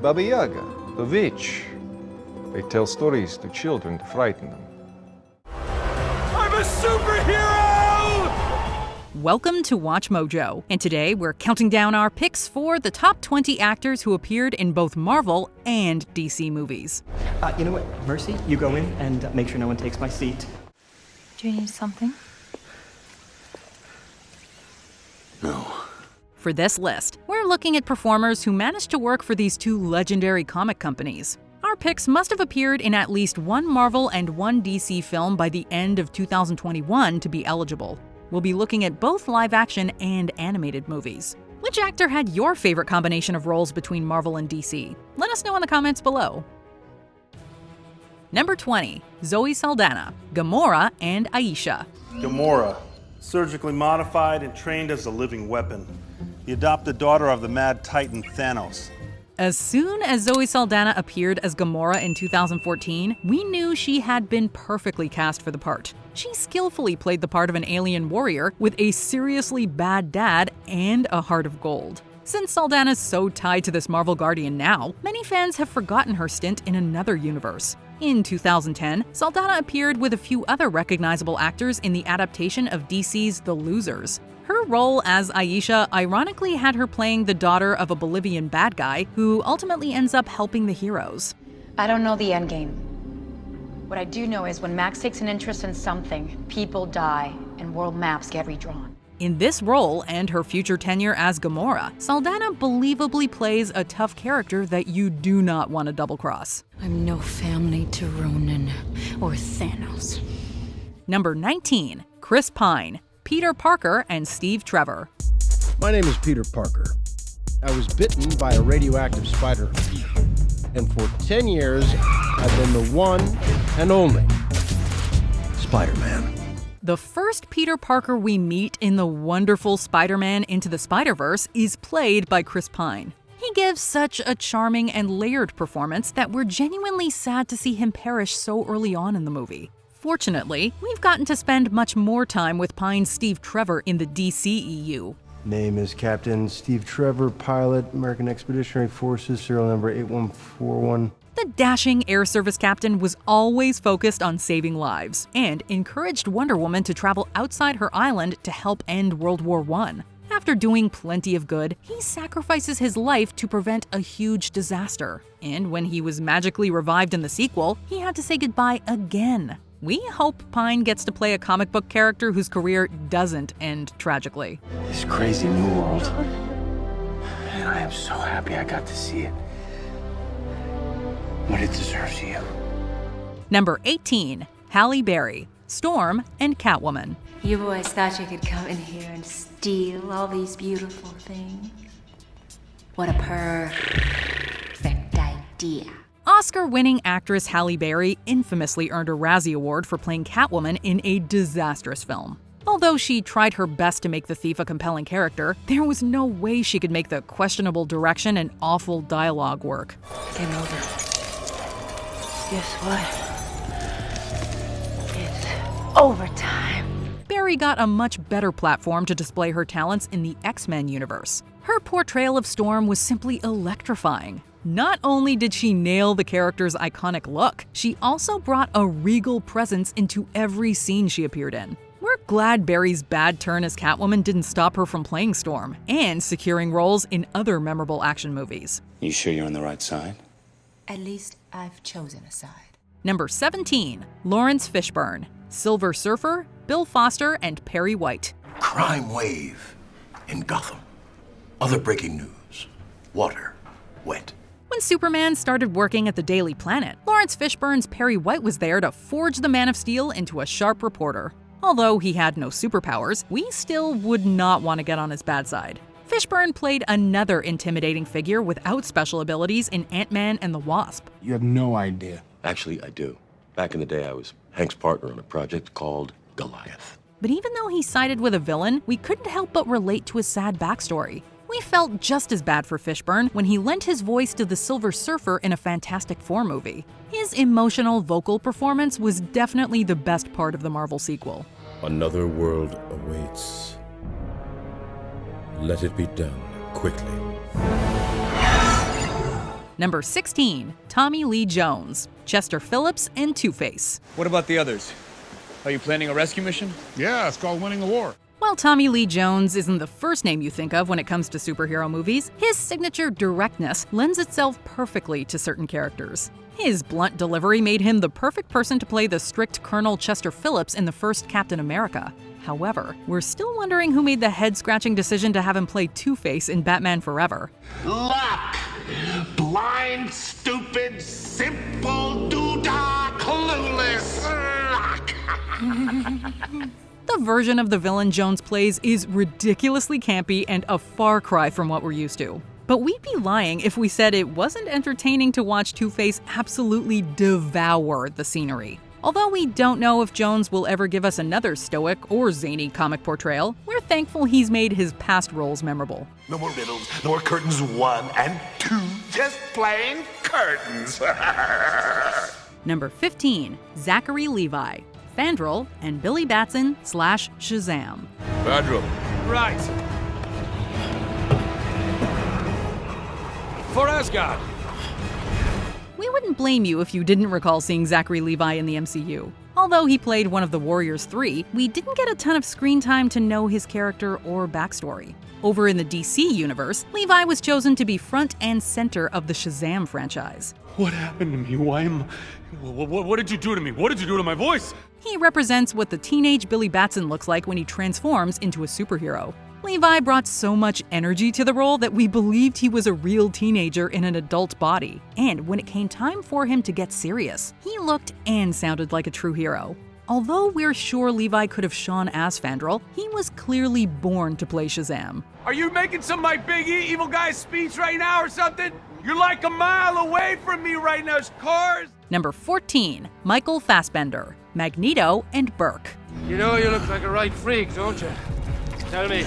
Baba Yaga, the witch. They tell stories to children to frighten them. I'm a superhero! Welcome to Watch Mojo, and today we're counting down our picks for the top 20 actors who appeared in both Marvel and DC movies. You know what, Mercy, you go in and make sure no one takes my seat. Do you need something? No. For this list, we're looking at performers who managed to work for these two legendary comic companies. Our picks must have appeared in at least one Marvel and one DC film by the end of 2021 to be eligible. We'll be looking at both live-action and animated movies. Which actor had your favorite combination of roles between Marvel and DC? Let us know in the comments below. Number 20, Zoe Saldana, Gamora and Aisha. Gamora, surgically modified and trained as a living weapon. The adopted daughter of the mad titan Thanos. As soon as Zoe Saldana appeared as Gamora in 2014, we knew she had been perfectly cast for the part. She skillfully played the part of an alien warrior with a seriously bad dad and a heart of gold. Since Saldana's so tied to this Marvel Guardian now, many fans have forgotten her stint in another universe. In 2010, Saldana appeared with a few other recognizable actors in the adaptation of DC's The Losers. Her role as Aisha ironically had her playing the daughter of a Bolivian bad guy who ultimately ends up helping the heroes. I don't know the endgame. What I do know is when Max takes an interest in something, people die and world maps get redrawn. In this role and her future tenure as Gamora, Saldana believably plays a tough character that you do not want to double-cross. I'm no family to Ronan or Thanos. Number 19, Chris Pine, Peter Parker and Steve Trevor. My name is Peter Parker. I was bitten by a radioactive spider, and for 10 years, I've been the one and only Spider-Man. The first Peter Parker we meet in the wonderful Spider-Man Into the Spider-Verse is played by Chris Pine. He gives such a charming and layered performance that we're genuinely sad to see him perish so early on in the movie. Fortunately, we've gotten to spend much more time with Pine's Steve Trevor in the DCEU. Name is Captain Steve Trevor, pilot, American Expeditionary Forces, serial number 8141. The dashing Air Service captain was always focused on saving lives and encouraged Wonder Woman to travel outside her island to help end World War I. After doing plenty of good, he sacrifices his life to prevent a huge disaster. And when he was magically revived in the sequel, he had to say goodbye again. We hope Pine gets to play a comic book character whose career doesn't end tragically. This crazy new world. And I am so happy I got to see it. But it deserves you. Number 18, Halle Berry, Storm and Catwoman. You boys thought you could come in here and steal all these beautiful things? What a perfect idea. Oscar-winning actress Halle Berry infamously earned a Razzie Award for playing Catwoman in a disastrous film. Although she tried her best to make the thief a compelling character, there was no way she could make the questionable direction and awful dialogue work. Game over. Guess what? It's overtime. Berry got a much better platform to display her talents in the X-Men universe. Her portrayal of Storm was simply electrifying. Not only did she nail the character's iconic look, she also brought a regal presence into every scene she appeared in. We're glad Berry's bad turn as Catwoman didn't stop her from playing Storm and securing roles in other memorable action movies. You sure you're on the right side? At least I've chosen a side. Number 17, Lawrence Fishburne, Silver Surfer, Bill Foster, and Perry White. Crime wave in Gotham. Other breaking news. Water. Wet. When Superman started working at the Daily Planet, Lawrence Fishburne's Perry White was there to forge the Man of Steel into a sharp reporter. Although he had no superpowers, we still would not want to get on his bad side. Fishburne played another intimidating figure without special abilities in Ant-Man and the Wasp. You have no idea. Actually, I do. Back in the day, I was Hank's partner on a project called Goliath. But even though he sided with a villain, we couldn't help but relate to his sad backstory. We felt just as bad for Fishburne when he lent his voice to the Silver Surfer in a Fantastic Four movie. His emotional vocal performance was definitely the best part of the Marvel sequel. Another world awaits. Let it be done quickly. Number 16. Tommy Lee Jones, Chester Phillips, and Two-Face. What about the others? Are you planning a rescue mission? Yeah, it's called winning the war. While Tommy Lee Jones isn't the first name you think of when it comes to superhero movies, his signature directness lends itself perfectly to certain characters. His blunt delivery made him the perfect person to play the strict Colonel Chester Phillips in the first Captain America. However, we're still wondering who made the head-scratching decision to have him play Two-Face in Batman Forever. Luck! Blind, stupid, simple, doodah, clueless luck! The version of the villain Jones plays is ridiculously campy and a far cry from what we're used to. But we'd be lying if we said it wasn't entertaining to watch Two-Face absolutely devour the scenery. Although we don't know if Jones will ever give us another stoic or zany comic portrayal, we're thankful he's made his past roles memorable. No more riddles, no more curtains 1 and 2, just plain curtains. Number 15. Zachary Levi, Fandral, and Billy Batson / Shazam. Fandral. Right. For Asgard. We wouldn't blame you if you didn't recall seeing Zachary Levi in the MCU. Although he played one of the Warriors 3, we didn't get a ton of screen time to know his character or backstory. Over in the DC universe, Levi was chosen to be front and center of the Shazam franchise. What happened to me? What did you do to me? What did you do to my voice? He represents what the teenage Billy Batson looks like when he transforms into a superhero. Levi brought so much energy to the role that we believed he was a real teenager in an adult body. And when it came time for him to get serious, he looked and sounded like a true hero. Although we're sure Levi could have shone as Fandral, he was clearly born to play Shazam. Are you making some of my big evil guy speech right now or something? You're like a mile away from me right now, cars! Number 14. Michael Fassbender, Magneto, and Burke. You know you look like a right freak, don't you? Tell me,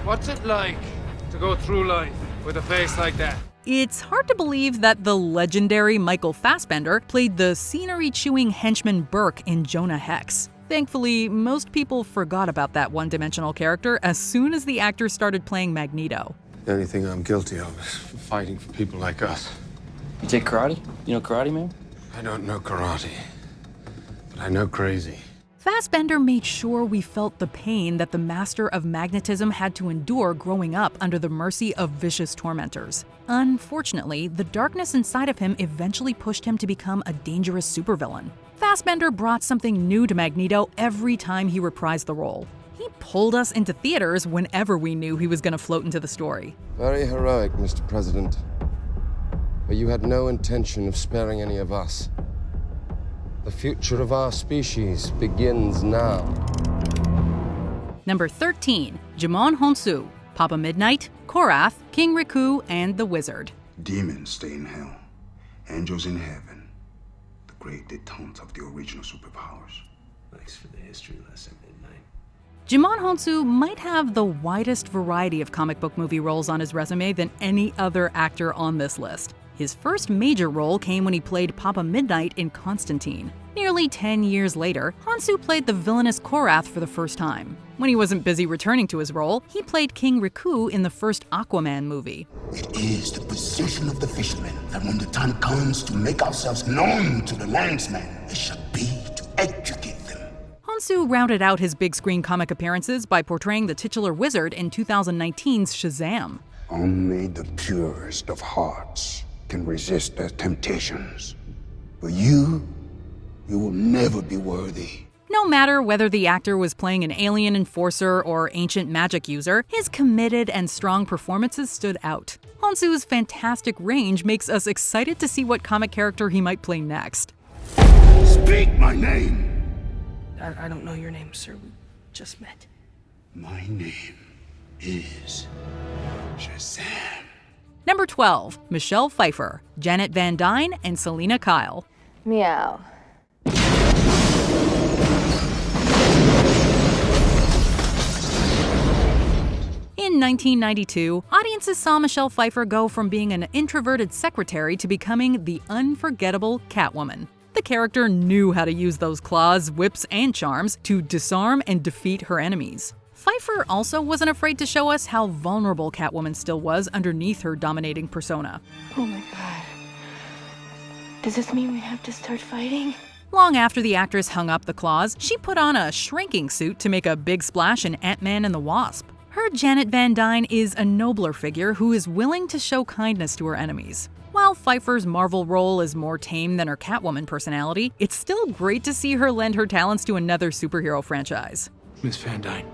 what's it like to go through life with a face like that? It's hard to believe that the legendary Michael Fassbender played the scenery-chewing henchman Burke in Jonah Hex. Thankfully, most people forgot about that one-dimensional character as soon as the actor started playing Magneto. The only thing I'm guilty of is fighting for people like us. You take karate? You know karate, man? I don't know karate, but I know crazy. Fassbender made sure we felt the pain that the master of magnetism had to endure growing up under the mercy of vicious tormentors. Unfortunately, the darkness inside of him eventually pushed him to become a dangerous supervillain. Fassbender brought something new to Magneto every time he reprised the role. He pulled us into theaters whenever we knew he was going to float into the story. Very heroic, Mr. President. But you had no intention of sparing any of us. The future of our species begins now. Number 13. Jimon Hounsou, Papa Midnight, Korath, King Riku, and the Wizard. Demons stay in hell, angels in heaven. The great detente of the original superpowers. Thanks for the history lesson, Midnight. Jimon Hounsou might have the widest variety of comic book movie roles on his resume than any other actor on this list. His first major role came when he played Papa Midnight in Constantine. Nearly 10 years later, Hounsou played the villainous Korath for the first time. When he wasn't busy returning to his role, he played King Riku in the first Aquaman movie. It is the position of the fishermen that when the time comes to make ourselves known to the landsmen, it shall be to educate them. Hounsou rounded out his big screen comic appearances by portraying the titular wizard in 2019's Shazam. Only the purest of hearts can resist their temptations. But you will never be worthy. No matter whether the actor was playing an alien enforcer or ancient magic user, his committed and strong performances stood out. Hounsou's fantastic range makes us excited to see what comic character he might play next. Speak my name! I don't know your name, sir. We just met. My name is Shazam. Number 12. Michelle Pfeiffer, Janet Van Dyne, and Selena Kyle. Meow. In 1992, audiences saw Michelle Pfeiffer go from being an introverted secretary to becoming the unforgettable Catwoman. The character knew how to use those claws, whips, and charms to disarm and defeat her enemies. Pfeiffer also wasn't afraid to show us how vulnerable Catwoman still was underneath her dominating persona. Oh my god. Does this mean we have to start fighting? Long after the actress hung up the claws, she put on a shrinking suit to make a big splash in Ant-Man and the Wasp. Her Janet Van Dyne is a nobler figure who is willing to show kindness to her enemies. While Pfeiffer's Marvel role is more tame than her Catwoman personality, it's still great to see her lend her talents to another superhero franchise. Miss Van Dyne.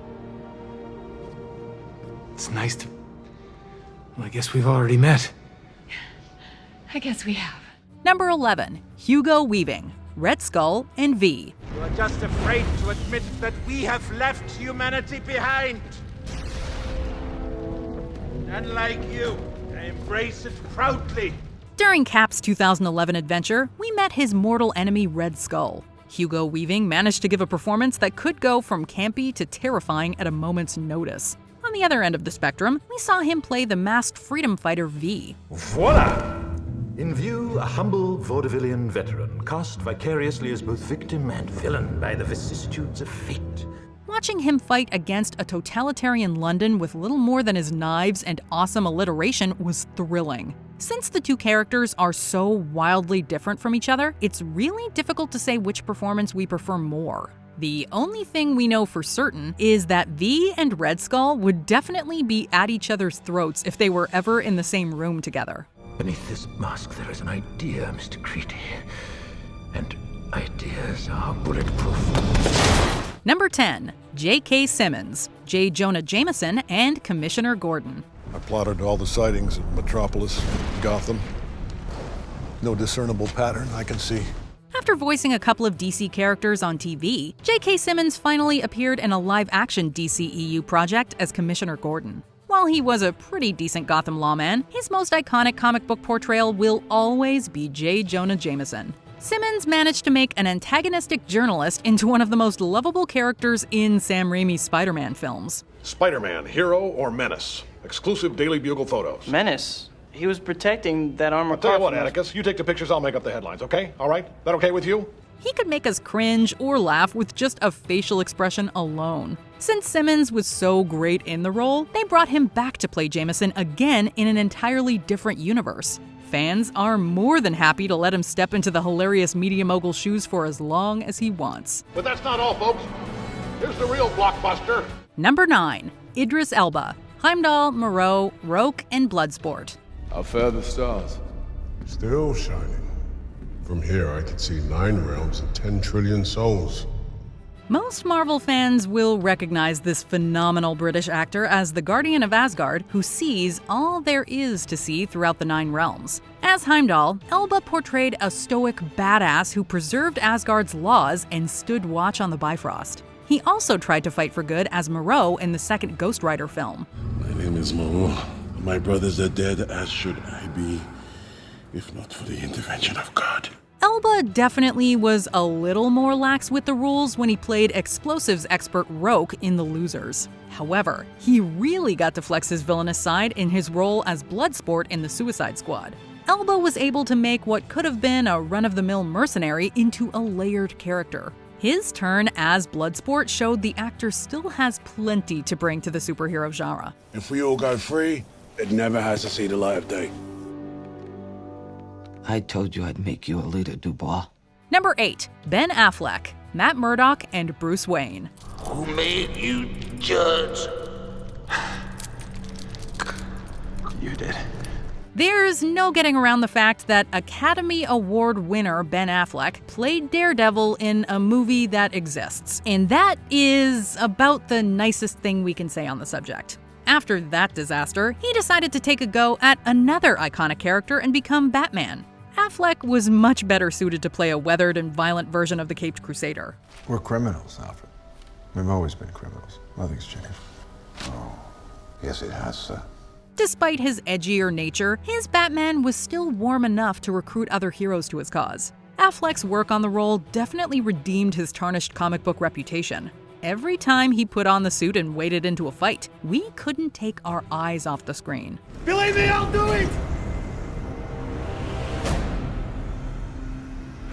It's nice to... Well, I guess we've already met. I guess we have. Number 11. Hugo Weaving, Red Skull, and V. You are just afraid to admit that we have left humanity behind. And like you, I embrace it proudly. During Cap's 2011 adventure, we met his mortal enemy Red Skull. Hugo Weaving managed to give a performance that could go from campy to terrifying at a moment's notice. On the other end of the spectrum, we saw him play the masked freedom fighter V. Voila! In view, a humble vaudevillian veteran, cast vicariously as both victim and villain by the vicissitudes of fate. Watching him fight against a totalitarian London with little more than his knives and awesome alliteration was thrilling. Since the two characters are so wildly different from each other, it's really difficult to say which performance we prefer more. The only thing we know for certain is that V and Red Skull would definitely be at each other's throats if they were ever in the same room together. Beneath this mask there is an idea, Mr. Creedy. And ideas are bulletproof. Number 10. J.K. Simmons, J. Jonah Jameson, and Commissioner Gordon. I plotted all the sightings of Metropolis, Gotham. No discernible pattern I can see. After voicing a couple of DC characters on TV, J.K. Simmons finally appeared in a live-action DCEU project as Commissioner Gordon. While he was a pretty decent Gotham lawman, his most iconic comic book portrayal will always be J. Jonah Jameson. Simmons managed to make an antagonistic journalist into one of the most lovable characters in Sam Raimi's Spider-Man films. Spider-Man, hero or menace? Exclusive Daily Bugle photos. Menace? He was protecting that armored car. I'll tell you what, Atticus, you take the pictures, I'll make up the headlines, okay? All right? That okay with you? He could make us cringe or laugh with just a facial expression alone. Since Simmons was so great in the role, they brought him back to play Jameson again in an entirely different universe. Fans are more than happy to let him step into the hilarious media mogul shoes for as long as he wants. But that's not all, folks. Here's the real blockbuster. Number 9. Idris Elba, Heimdall, Moreau, Roke, and Bloodsport. How fair the stars. Still shining. From here, I could see 9 realms and 10 trillion souls. Most Marvel fans will recognize this phenomenal British actor as the Guardian of Asgard, who sees all there is to see throughout the 9 realms. As Heimdall, Elba portrayed a stoic badass who preserved Asgard's laws and stood watch on the Bifrost. He also tried to fight for good as Moreau in the second Ghost Rider film. My name is Moreau. My brothers are dead, as should I be, if not for the intervention of God. Elba definitely was a little more lax with the rules when he played explosives expert Roke in The Losers. However, he really got to flex his villainous side in his role as Bloodsport in The Suicide Squad. Elba was able to make what could have been a run-of-the-mill mercenary into a layered character. His turn as Bloodsport showed the actor still has plenty to bring to the superhero genre. If we all go free, it never has to see the light of day. I told you I'd make you a leader, Dubois. Number 8. Ben Affleck, Matt Murdock, and Bruce Wayne. Who made you judge? You did. There's no getting around the fact that Academy Award winner Ben Affleck played Daredevil in a movie that exists, and that is about the nicest thing we can say on the subject. After that disaster, he decided to take a go at another iconic character and become Batman. Affleck was much better suited to play a weathered and violent version of the Caped Crusader. We're criminals, Alfred. We've always been criminals. Nothing's changed. Oh, yes it has, sir. Despite his edgier nature, his Batman was still warm enough to recruit other heroes to his cause. Affleck's work on the role definitely redeemed his tarnished comic book reputation. Every time he put on the suit and waded into a fight, we couldn't take our eyes off the screen. Believe me, I'll do it!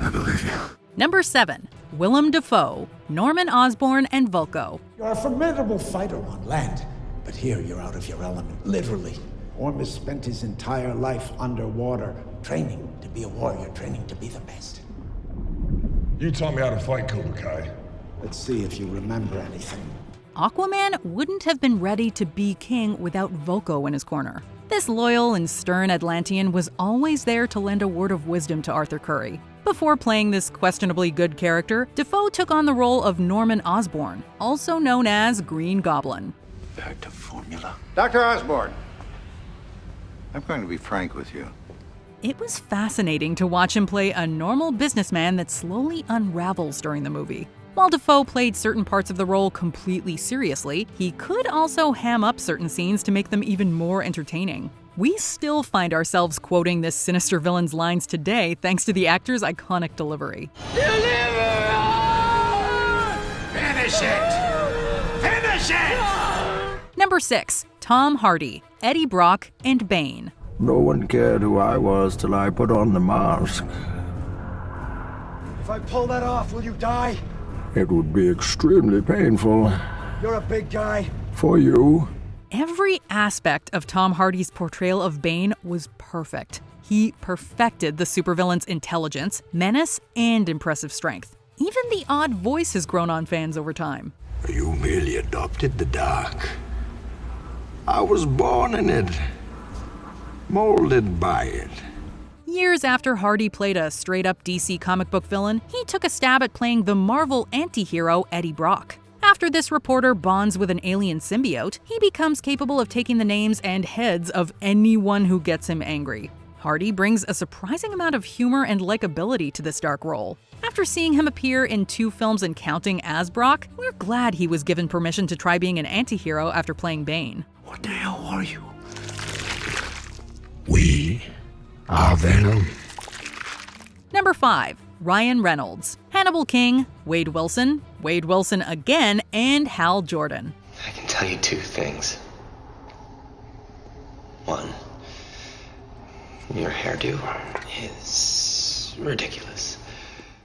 I believe you. Number 7. Willem Dafoe, Norman Osborn, and Vulko. You're a formidable fighter on land, but here you're out of your element, literally. Orm has spent his entire life underwater, training to be a warrior, training to be the best. You taught me how to fight, Cobra Kai. Let's see if you remember anything. Aquaman wouldn't have been ready to be king without Vulko in his corner. This loyal and stern Atlantean was always there to lend a word of wisdom to Arthur Curry. Before playing this questionably good character, Dafoe took on the role of Norman Osborn, also known as Green Goblin. Back to formula. Dr. Osborn, I'm going to be frank with you. It was fascinating to watch him play a normal businessman that slowly unravels during the movie. While Dafoe played certain parts of the role completely seriously, he could also ham up certain scenes to make them even more entertaining. We still find ourselves quoting this sinister villain's lines today thanks to the actor's iconic delivery. Deliver! Finish it! Finish it! Number 6. Tom Hardy, Eddie Brock, and Bane. No one cared who I was till I put on the mask. If I pull that off, will you die? It would be extremely painful. You're a big guy. For you. Every aspect of Tom Hardy's portrayal of Bane was perfect. He perfected the supervillain's intelligence, menace, and impressive strength. Even the odd voice has grown on fans over time. You merely adopted the dark. I was born in it, molded by it. Years after Hardy played a straight-up DC comic book villain, he took a stab at playing the Marvel anti-hero Eddie Brock. After this reporter bonds with an alien symbiote, he becomes capable of taking the names and heads of anyone who gets him angry. Hardy brings a surprising amount of humor and likability to this dark role. After seeing him appear in 2 films and counting as Brock, we're glad he was given permission to try being an anti-hero after playing Bane. What the hell are you? We are Venom. Number 5. Ryan Reynolds, Hannibal King, Wade Wilson again, and Hal Jordan. I can tell you 2 things. 1, your hairdo is ridiculous.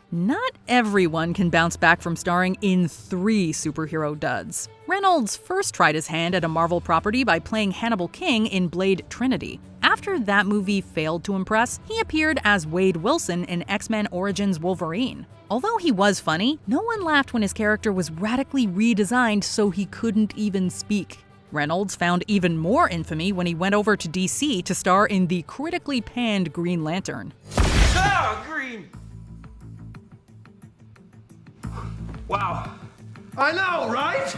Not everyone can bounce back from starring in 3 superhero duds. Reynolds first tried his hand at a Marvel property by playing Hannibal King in Blade Trinity. After that movie failed to impress, he appeared as Wade Wilson in X-Men Origins Wolverine. Although he was funny, no one laughed when his character was radically redesigned so he couldn't even speak. Reynolds found even more infamy when he went over to DC to star in the critically panned Green Lantern. Ah, green! Wow. I know, right?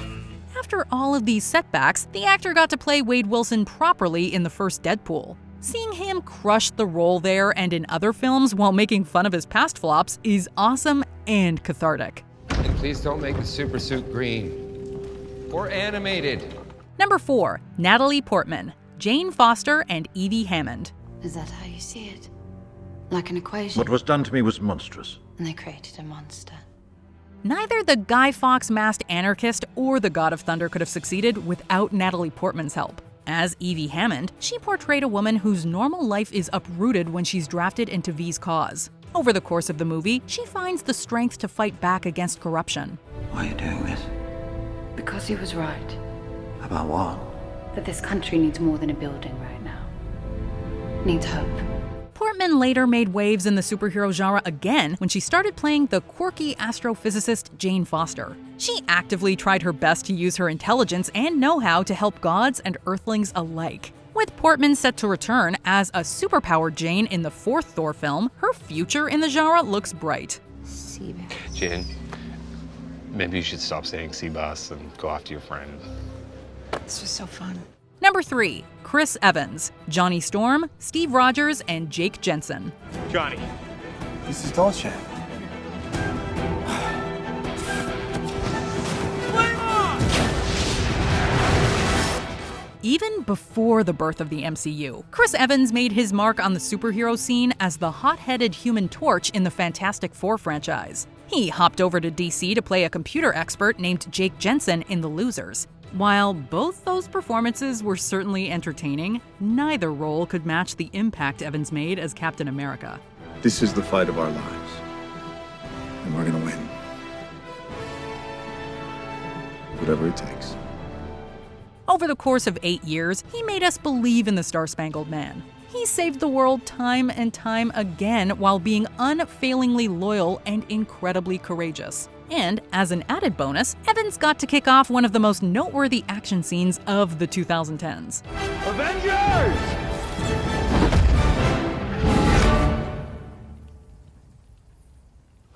After all of these setbacks, the actor got to play Wade Wilson properly in the first Deadpool. Seeing him crush the role there and in other films while making fun of his past flops is awesome and cathartic. And please don't make the super suit green. Or animated. Number 4. Natalie Portman, Jane Foster, and Evie Hammond. Is that how you see it? Like an equation? What was done to me was monstrous. And they created a monster. Neither the Guy Fawkes masked anarchist or the God of Thunder could have succeeded without Natalie Portman's help. As Evie Hammond, she portrayed a woman whose normal life is uprooted when she's drafted into V's cause. Over the course of the movie, she finds the strength to fight back against corruption. Why are you doing this? Because he was right. About what? That this country needs more than a building right now. Needs hope. Portman later made waves in the superhero genre again when she started playing the quirky astrophysicist Jane Foster. She actively tried her best to use her intelligence and know-how to help gods and earthlings alike. With Portman set to return as a superpowered Jane in the 4th Thor film, her future in the genre looks bright. Jane, maybe you should stop saying Seabass and go after your friend. This was so fun. Number 3. Chris Evans, Johnny Storm, Steve Rogers, and Jake Jensen. Johnny. This is Dolce. Even before the birth of the MCU, Chris Evans made his mark on the superhero scene as the hot-headed Human Torch in the Fantastic Four franchise. He hopped over to DC to play a computer expert named Jake Jensen in The Losers. While both those performances were certainly entertaining, neither role could match the impact Evans made as Captain America. This is the fight of our lives. And we're gonna win. Whatever it takes. Over the course of 8 years, he made us believe in the Star-Spangled Man. He saved the world time and time again while being unfailingly loyal and incredibly courageous. And as an added bonus, Evans got to kick off one of the most noteworthy action scenes of the 2010s. Avengers!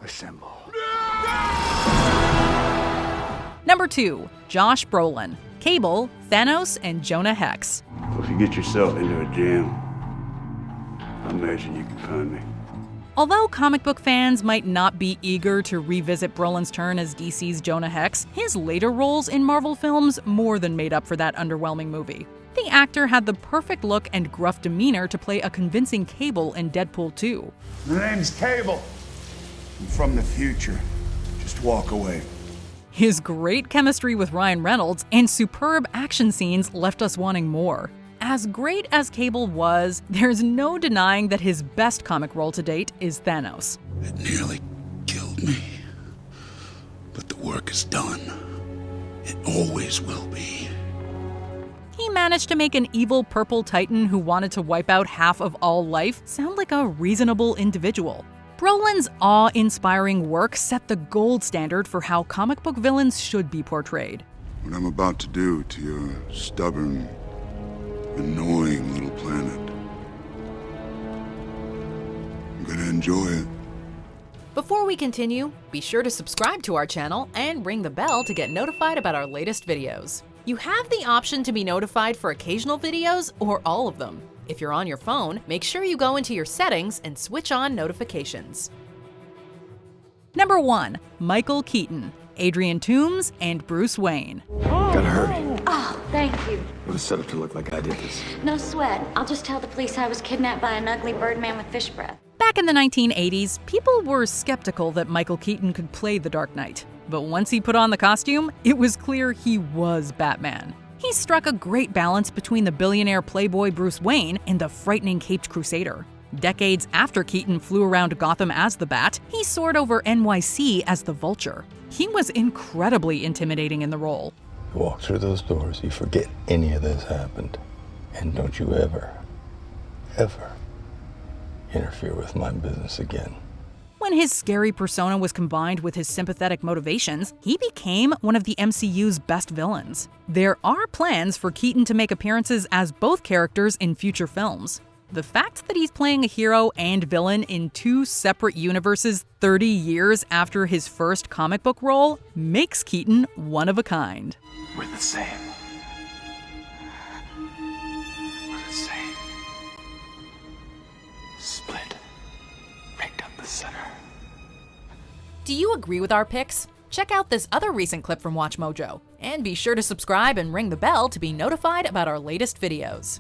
Assemble. Number 2. Josh Brolin, Cable, Thanos, and Jonah Hex. If you get yourself into a jam, I imagine you can find me. Although comic book fans might not be eager to revisit Brolin's turn as DC's Jonah Hex, his later roles in Marvel films more than made up for that underwhelming movie. The actor had the perfect look and gruff demeanor to play a convincing Cable in Deadpool 2. My name's Cable. I'm from the future. Just walk away. His great chemistry with Ryan Reynolds and superb action scenes left us wanting more. As great as Cable was, there's no denying that his best comic role to date is Thanos. It nearly killed me. But the work is done. It always will be. He managed to make an evil purple titan who wanted to wipe out half of all life sound like a reasonable individual. Brolin's awe-inspiring work set the gold standard for how comic book villains should be portrayed. What I'm about to do to your stubborn, annoying little planet, I'm gonna enjoy it. Before we continue, be sure to subscribe to our channel and ring the bell to get notified about our latest videos. You have the option to be notified for occasional videos or all of them. If you're on your phone, make sure you go into your settings and switch on notifications. Number 1. Michael Keaton, Adrian Toomes, and Bruce Wayne. Gotta hurry. Oh, thank you. It was set up to look like I did this. No sweat. I'll just tell the police I was kidnapped by an ugly birdman with fish breath. Back in the 1980s, people were skeptical that Michael Keaton could play the Dark Knight. But once he put on the costume, it was clear he was Batman. He struck a great balance between the billionaire playboy Bruce Wayne and the frightening caped crusader. Decades after Keaton flew around Gotham as the Bat, he soared over NYC as the Vulture. He was incredibly intimidating in the role. You walk through those doors, you forget any of this happened. And don't you ever, ever interfere with my business again. When his scary persona was combined with his sympathetic motivations, he became one of the MCU's best villains. There are plans for Keaton to make appearances as both characters in future films. The fact that he's playing a hero and villain in 2 separate universes 30 years after his first comic book role makes Keaton one of a kind. We're the same. We're the same. Split. Right down the center. Do you agree with our picks? Check out this other recent clip from WatchMojo, and be sure to subscribe and ring the bell to be notified about our latest videos.